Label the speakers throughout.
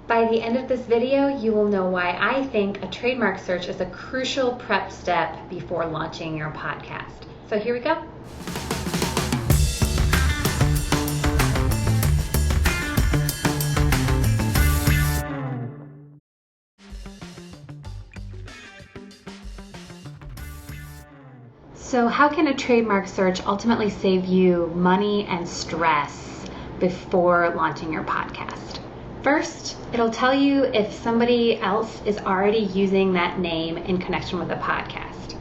Speaker 1: By the end of this video, you will know why I think a trademark search is a crucial prep step before launching your podcast. So here we go. So how can a trademark search ultimately save you money and stress before launching your podcast? First, it'll tell you if somebody else is already using that name in connection with a podcast.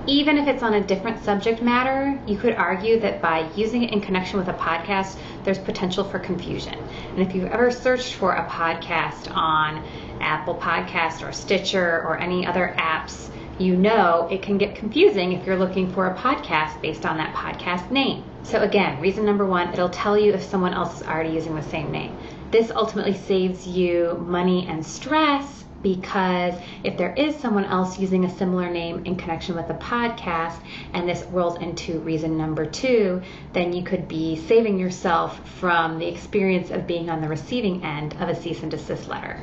Speaker 1: Even if it's on a different subject matter, you could argue that by using it in connection with a podcast, there's potential for confusion. And if you've ever searched for a podcast on Apple Podcasts or Stitcher or any other apps, you know it can get confusing if you're looking for a podcast based on that podcast name. So again, reason number one, it'll tell you if someone else is already using the same name. This ultimately saves you money and stress because if there is someone else using a similar name in connection with a podcast, and this rolls into reason number two, then you could be saving yourself from the experience of being on the receiving end of a cease and desist letter.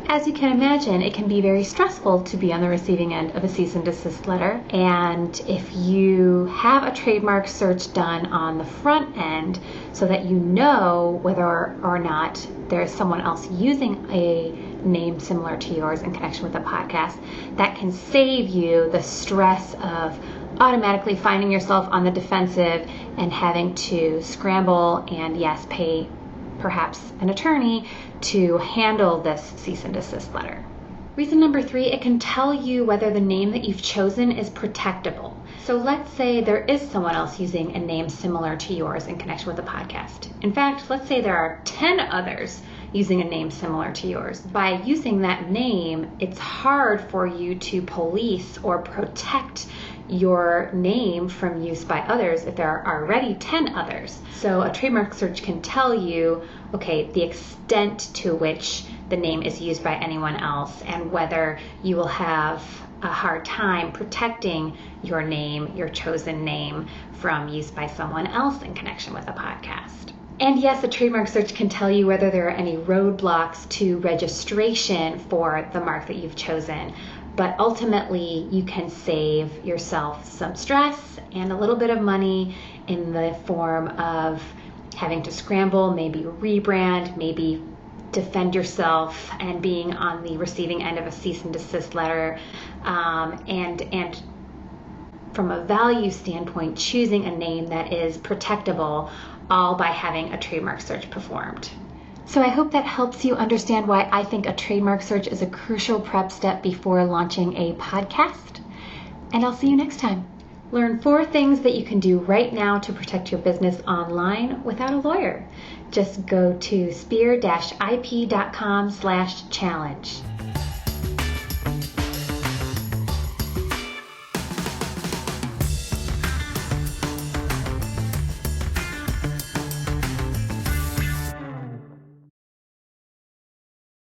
Speaker 1: As you can imagine, it can be very stressful to be on the receiving end of a cease and desist letter. And if you have a trademark search done on the front end so that you know whether or not there is someone else using a name similar to yours in connection with a podcast, that can save you the stress of automatically finding yourself on the defensive and having to scramble and, yes, pay perhaps an attorney to handle this cease and desist letter. Reason number three, it can tell you whether the name that you've chosen is protectable. So let's say there is someone else using a name similar to yours in connection with a podcast. In fact, let's say there are 10 others using a name similar to yours. By using that name, it's hard for you to police or protect your name from use by others if there are already 10 others. So a trademark search can tell you, okay, the extent to which the name is used by anyone else and whether you will have a hard time protecting your name, your chosen name, from use by someone else in connection with a podcast. And yes, a trademark search can tell you whether there are any roadblocks to registration for the mark that you've chosen. But ultimately, you can save yourself some stress and a little bit of money in the form of having to scramble, maybe rebrand, maybe defend yourself, and being on the receiving end of a cease and desist letter. And from a value standpoint, choosing a name that is protectable, all by having a trademark search performed. So I hope that helps you understand why I think a trademark search is a crucial prep step before launching a podcast. And I'll see you next time. Learn 4 things that you can do right now to protect your business online without a lawyer. Just go to spear-ip.com/challenge.